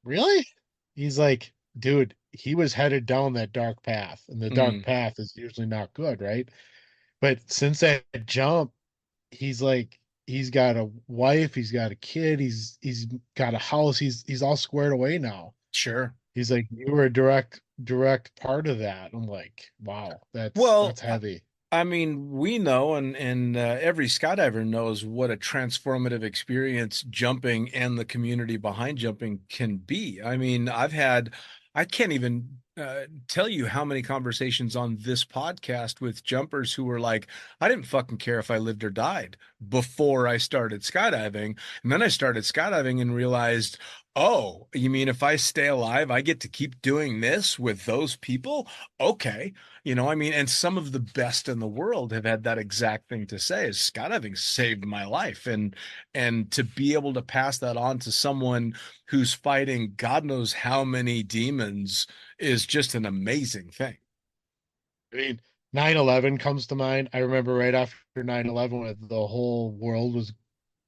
really? He's like, dude, he was headed down that dark path, and the dark path is usually not good, right? But since that jump, he's like, he's got a wife, he's got a kid, he's got a house, he's all squared away now. Sure. He's like, you were a direct part of that. I'm like, wow, that's heavy. I mean, we know, and every skydiver knows what a transformative experience jumping and the community behind jumping can be. I mean, I can't even tell you how many conversations on this podcast with jumpers who were like, I didn't fucking care if I lived or died before I started skydiving. And then I started skydiving and realized, oh, you mean if I stay alive, I get to keep doing this with those people? Okay. I mean, and some of the best in the world have had that exact thing to say, is skydiving saved my life. And to be able to pass that on to someone who's fighting God knows how many demons is just an amazing thing. I mean, 9/11 comes to mind. I remember right after 9/11 when the whole world was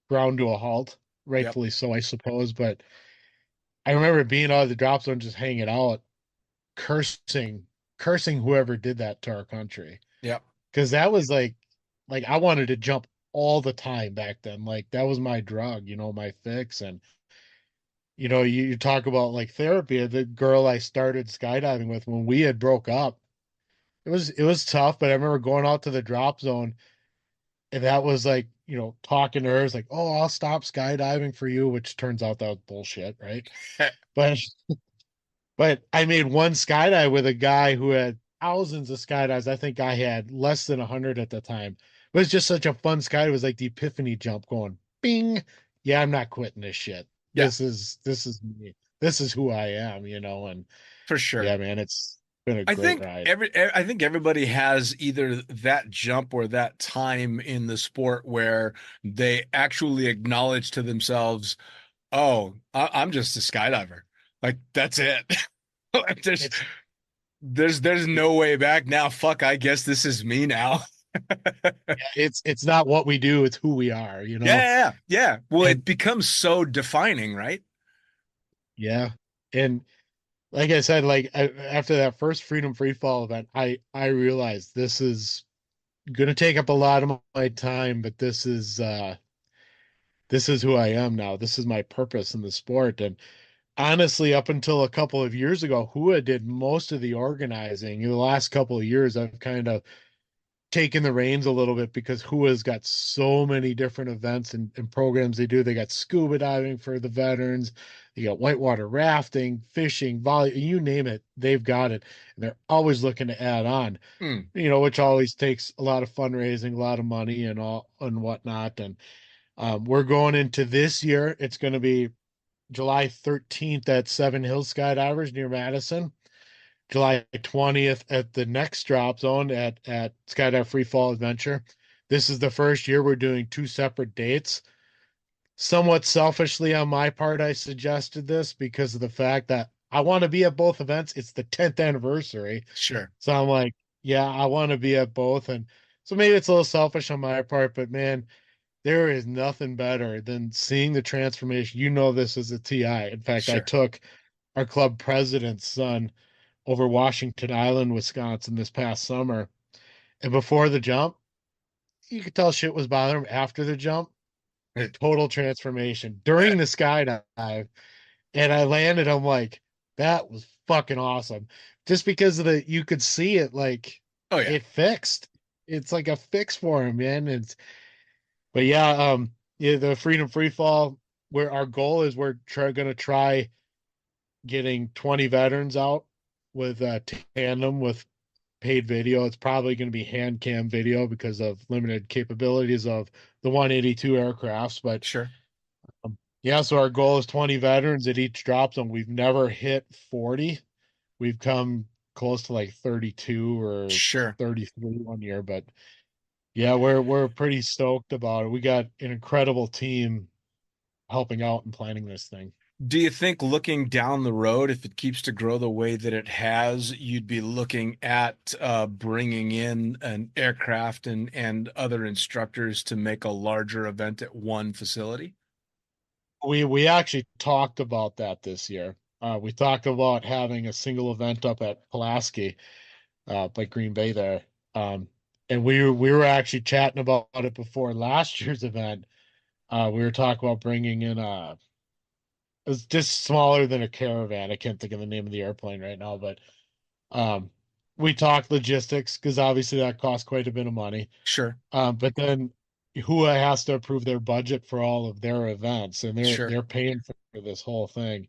ground to a halt, rightfully so, I suppose. But I remember being out of the drop zone, just hanging out, cursing whoever did that to our country. Yep. Because that was like I wanted to jump all the time back then. Like that was my drug, my fix. And you talk about like therapy. The girl I started skydiving with, when we had broke up, it was tough. But I remember going out to the drop zone, and that was like, talking to her, it's like, oh, I'll stop skydiving for you, which turns out that was bullshit, right? But I made one skydive with a guy who had thousands of skydives. I think I had less than 100 at the time. It was just such a fun skydive. It was like the epiphany jump, going bing, yeah, I'm not quitting this shit. Yeah, This is me. This is who I am, and for sure. yeah, man, it's been a great ride. I think everybody has either that jump or that time in the sport where they actually acknowledge to themselves, "Oh, I'm just a skydiver. Like that's it. Like, It's there's no way back now. Fuck, I guess this is me now." it's not what we do, it's who we are. Yeah. Well, And it becomes so defining, right? yeah. And like I said, after that first Freedom Freefall event, I realized this is gonna take up a lot of my time, but this is who I am now. This is my purpose in the sport. And honestly, up until a couple of years ago, HOOAH did most of the organizing. In the last couple of years, I've kind of taken the reins a little bit because HOOAH's got so many different events and programs they do. They got scuba diving for the veterans, they got whitewater rafting, fishing, volley, you name it, they've got it. And they're always looking to add on, Mm, which always takes a lot of fundraising, a lot of money and all and whatnot. And we're going into this year. It's going to be July 13th at Seven Hills Skydivers near Madison. July 20th at the next drop zone at Skydive Free Fall Adventure. This is the first year we're doing two separate dates. Somewhat selfishly on my part, I suggested this because of the fact that I want to be at both events. It's the 10th anniversary. sure. So I'm like, yeah, I want to be at both. And so maybe it's a little selfish on my part, but man, there is nothing better than seeing the transformation. You know this as a TI. In fact, I Sure. took our club president's son over Washington Island, Wisconsin this past summer. And before the jump, you could tell shit was bothering him. After the jump, total transformation. During the skydive, and I landed, I'm like, that was fucking awesome. Just because of you could see it, like Oh yeah. it fixed. It's like a fix for him, man. But yeah, yeah, the Freedom Free Fall, where our goal is gonna try getting 20 veterans out with tandem with paid video. It's probably going to be hand cam video because of limited capabilities of the 182 aircrafts. But Sure. yeah, so our goal is 20 veterans at each drop zone. We've never hit 40. We've come close to like 32 or Sure. 33 one year, but yeah, we're pretty stoked about it. We got an incredible team helping out and planning this thing. Do you think looking down the road, if it keeps to grow the way that it has, you'd be looking at bringing in an aircraft and other instructors to make a larger event at one facility? We actually talked about that this year. We talked about having a single event up at Pulaski, by Green Bay there. And we were actually chatting about it before last year's event. We were talking about bringing in it was just smaller than a caravan. I can't think of the name of the airplane right now, but um, we talked logistics because obviously that costs quite a bit of money. Sure. But then HOOAH has to approve their budget for all of their events, and they're Sure. they're paying for this whole thing.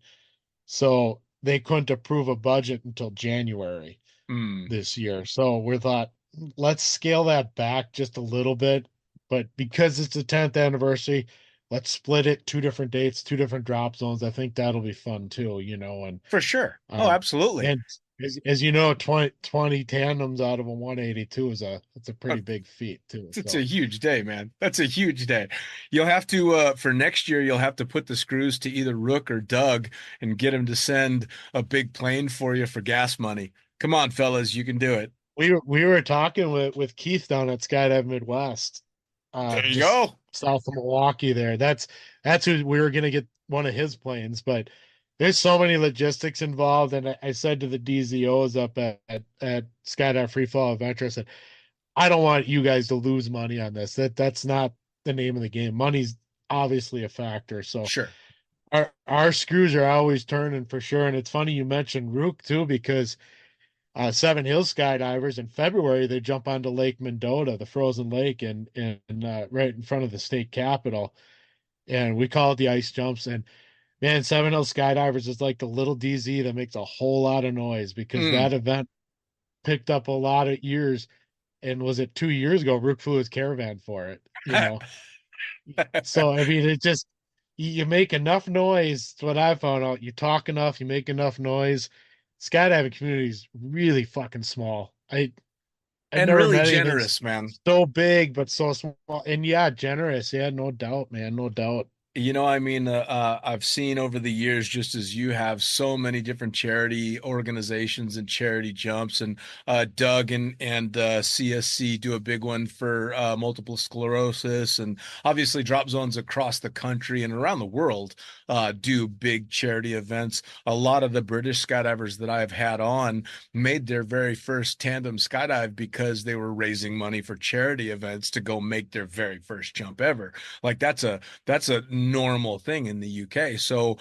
So they couldn't approve a budget until January Mm, this year. So we thought, let's scale that back just a little bit. But because it's the 10th anniversary, let's split it two different dates, two different drop zones. I think that'll be fun too. And for sure. Oh, um, absolutely. and as you know, 20 tandems out of a 182 it's a Uh, pretty big feat too. It's a So huge day, man. That's a huge day. You'll have to, for next year, you'll have to put the screws to either Rook or Doug and get him to send a big plane for you for gas money. Come on, fellas, you can do it. we were talking with Keith down at Skydive Midwest, There you just go. south of Milwaukee there. That's who we were gonna get one of his planes, but there's so many logistics involved. And I said to the DZOs up at Skydive Freefall Adventure, I said, I don't want you guys to lose money on this. That's not the name of the game. Money's obviously a factor. So Sure. our screws are always turning for sure. And it's funny you mentioned Rook too, because Seven Hills Skydivers in February, they jump onto Lake Mendota, the frozen lake, and right in front of the state capitol. And we call it the ice jumps. And man, Seven Hills Skydivers is like the little DZ that makes a whole lot of noise because Mm. that event picked up a lot of ears. And was it 2 years ago? Rook flew his caravan for it. So I mean, you make enough noise. It's what I found out. You talk enough, you make enough noise. Skydiving community is really fucking small. I've And never really met anything generous, man. so big but so small. And yeah, generous. Yeah, no doubt, man, no doubt. I mean, I've seen over the years, just as you have, so many different charity organizations and charity jumps, and Doug and CSC do a big one for multiple sclerosis, and obviously drop zones across the country and around the world do big charity events. A lot of the British skydivers that I've had on made their very first tandem skydive because they were raising money for charity events to go make their very first jump ever. Like that's a normal thing in the UK. So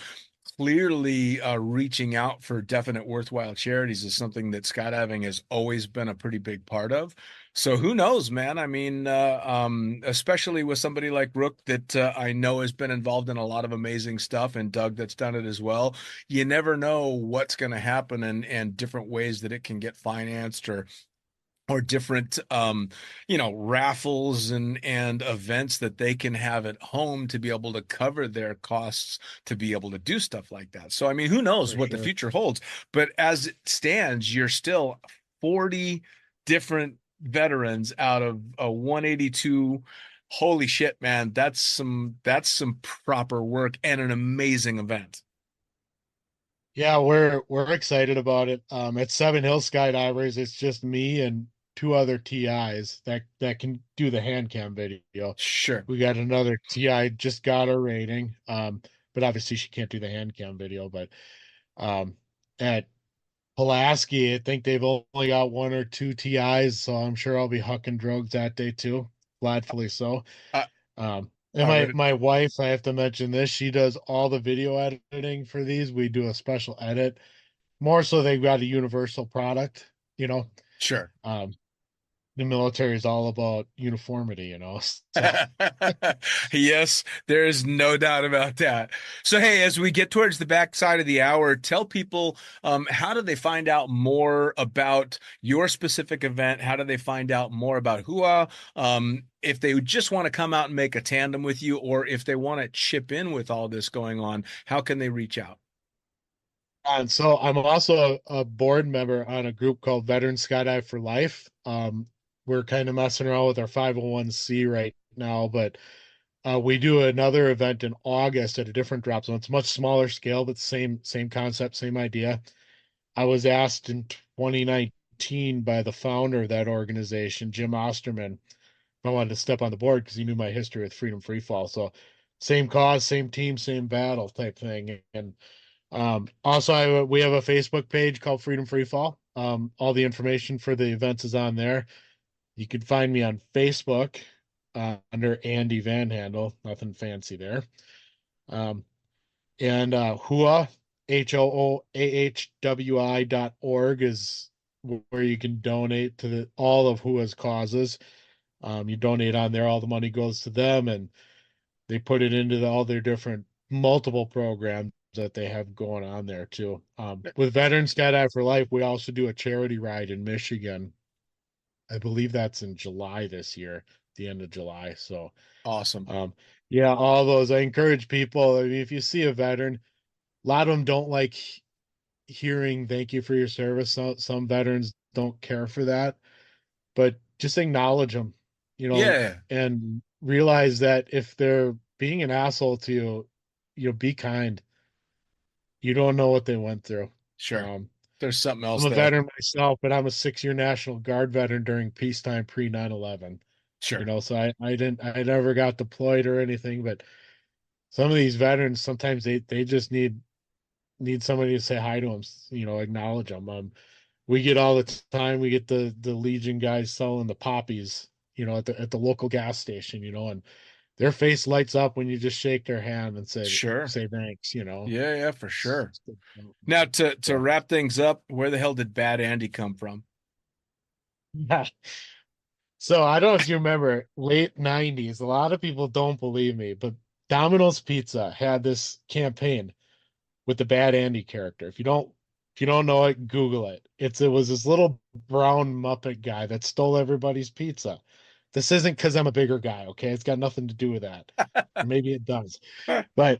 clearly, reaching out for definite worthwhile charities is something that skydiving has always been a pretty big part of. So who knows, man? I mean, especially with somebody like Rook that I know has been involved in a lot of amazing stuff, and Doug that's done it as well. You never know what's going to happen, and different ways that it can get financed, or different raffles and events that they can have at home to be able to cover their costs to be able to do stuff like that. So I mean, who knows For what the sure. future holds, but as it stands, you're still 40 different veterans out of a 182. Holy shit, man, that's some proper work and an amazing event. Yeah, we're excited about it. At Seven Hill Skydivers, it's just me and two other TIs that can do the hand cam video. Sure. We got another TI just got her rating. But obviously she can't do the hand cam video. But at Pulaski, I think they've only got one or two TIs, so I'm sure I'll be hucking drugs that day too, gladfully so. I, And I my would. my wife, I have to mention this, she does all the video editing for these. We do a special edit. More so they've got a universal product, you know. Sure. Um, the military is all about uniformity, you know. So Yes, there is no doubt about that. So, hey, as we get towards the back side of the hour, tell people how do they find out more about your specific event? How do they find out more about HOOAH? If they just want to come out and make a tandem with you, or if they want to chip in with all this going on, how can they reach out? and so I'm also a board member on a group called Veteran Skydive for Life. We're kind of messing around with our 501c right now, but we do another event in August at a different drop zone. It's much smaller scale, but same concept, same idea. I was asked in 2019 by the founder of that organization, Jim Osterman, if I wanted to step on the board because he knew my history with Freedom Freefall. So same cause, same team, same battle type thing. And also, we have a Facebook page called Freedom Freefall. All the information for the events is on there. You can find me on Facebook under Andy VanHandel. Nothing fancy there. Um, and HOOAH, HOOAHWI.org is where you can donate to all of HOOAH's causes. You donate on there, all the money goes to them, and they put it into all their different multiple programs that they have going on there too. With Veterans Skydive for Life, we also do a charity ride in Michigan. I believe that's in July this year, the end of July. So, Awesome. yeah, all those. I encourage people. I mean, if you see a veteran, a lot of them don't like hearing "thank you for your service." Some veterans don't care for that, but just acknowledge them, Yeah, and realize that if they're being an asshole to you, be kind. You don't know what they went through. sure. Um, There's something I'm else a there. veteran myself, but I'm a 6-year National Guard veteran during peacetime pre 9/11. Sure. So I never got deployed or anything, but some of these veterans sometimes they just need somebody to say hi to them, acknowledge them. We get all the time. We get the Legion guys selling the poppies, at the local gas station, and their face lights up when you just shake their hand and Sure. say thanks. Yeah, yeah, for sure. It's good stuff, Now man. to So wrap things up, where the hell did Bad Andy come from? yeah. So I don't know if you remember late 90s. A lot of people don't believe me, but Domino's Pizza had this campaign with the Bad Andy character. If you don't know it, Google it. It was this little brown Muppet guy that stole everybody's pizza. This isn't because I'm a bigger guy, okay? It's got nothing to do with that. Or maybe it does. But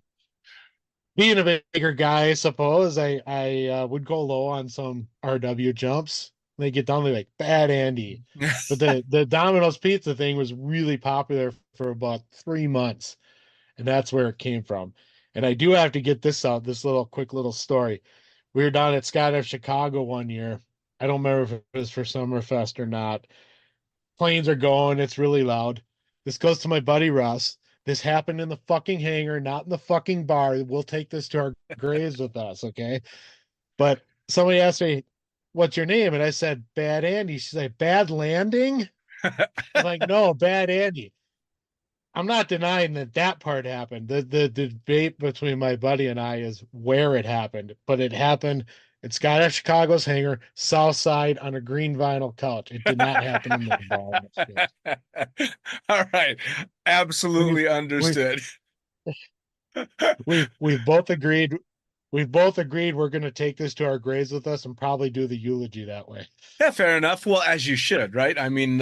being a bigger guy, I suppose, I would go low on some RW jumps. They get down, they're like, bad Andy. But the Domino's Pizza thing was really popular for about 3 months. And that's where it came from. And I do have to get this out, this little quick little story. We were down at Skydive Chicago one year. I don't remember if it was for Summerfest or not. Planes are going, it's really loud. This goes to my buddy Russ. This happened in the fucking hangar, not in the fucking bar. We'll take this to our graves with us, okay? But somebody asked me, what's your name? And I said, Bad Andy. She's like, Bad Landing? I'm like, no, Bad Andy. I'm not denying that part happened. The debate between my buddy and I is where it happened, but it happened at Skydive Chicago's hangar, south side, on a green vinyl couch. It did not happen in the bar. All right. Absolutely understood. We've both agreed. We've both agreed we're going to take this to our graves with us and probably do the eulogy that way. Yeah, fair enough. Well, as you should, right? I mean,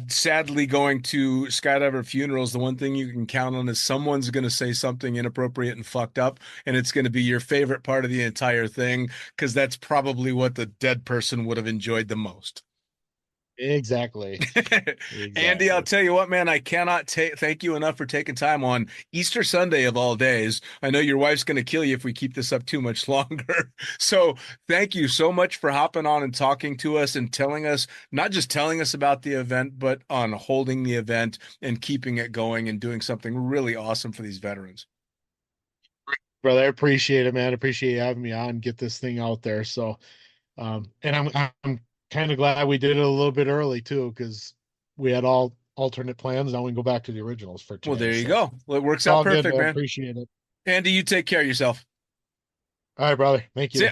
sadly, going to skydiver funerals, the one thing you can count on is someone's going to say something inappropriate and fucked up, and it's going to be your favorite part of the entire thing, because that's probably what the dead person would have enjoyed the most. Exactly. Andy, I'll tell you what, man, I cannot thank you enough for taking time on Easter Sunday of all days. I know your wife's going to kill you if we keep this up too much longer. So thank you so much for hopping on and talking to us and telling us, not just telling us about the event, but on holding the event and keeping it going and doing something really awesome for these veterans. Brother, I appreciate it, man. I appreciate you having me on and get this thing out there. So, and I'm kind of glad we did it a little bit early too, because we had all alternate plans. Now we can go back to the originals for today. Well, there you go. Well, it works out perfect, man. I appreciate it. Andy, you take care of yourself. All right, brother. Thank you. See ya.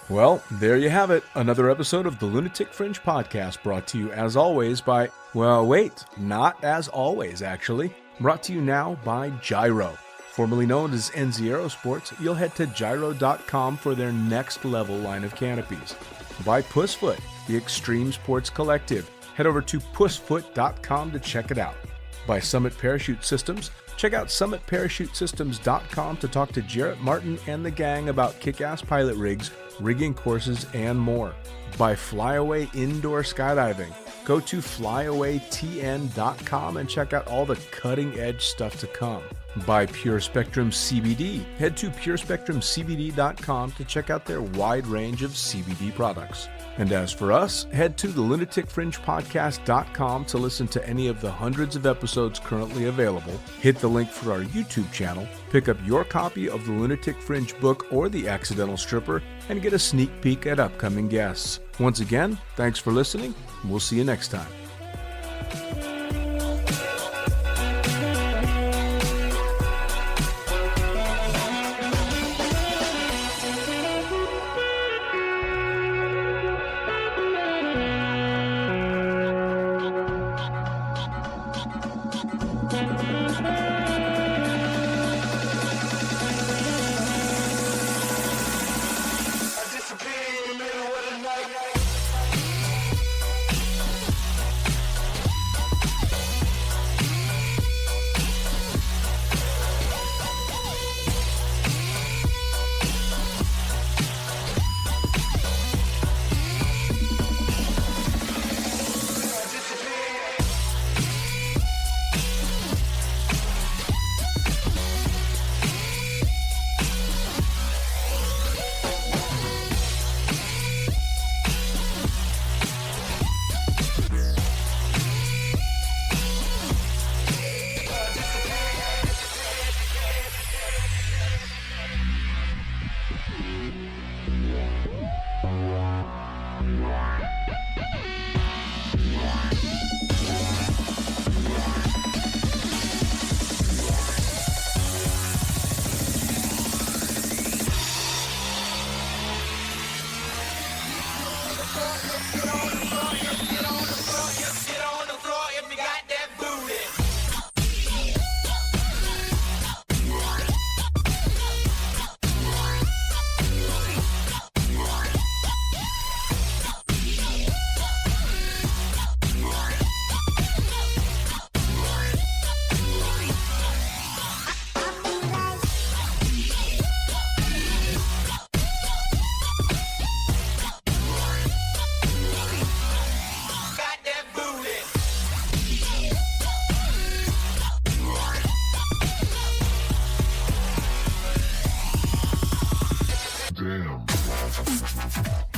Well, there you have it. Another episode of the Lunatic Fringe podcast, brought to you as always by, well, wait, not as always, actually. Brought to you now by Gyro. Formerly known as NZ Aerosports, you'll head to gyro.com for their next level line of canopies. By Pussfoot, the Extreme Sports Collective. Head over to pussfoot.com to check it out. By Summit Parachute Systems, check out summitparachutesystems.com to talk to Jarrett Martin and the gang about kick-ass pilot rigs, rigging courses, and more. By Flyaway Indoor Skydiving, go to flyawaytn.com and check out all the cutting-edge stuff to come. By Pure Spectrum CBD, head to purespectrumcbd.com to check out their wide range of CBD products. And as for us, head to the lunaticfringepodcast.com to listen to any of the hundreds of episodes currently available, hit the link for our YouTube channel, pick up your copy of the Lunatic Fringe book or The Accidental Stripper, and get a sneak peek at upcoming guests. Once again, thanks for listening. We'll see you next time. Tandem.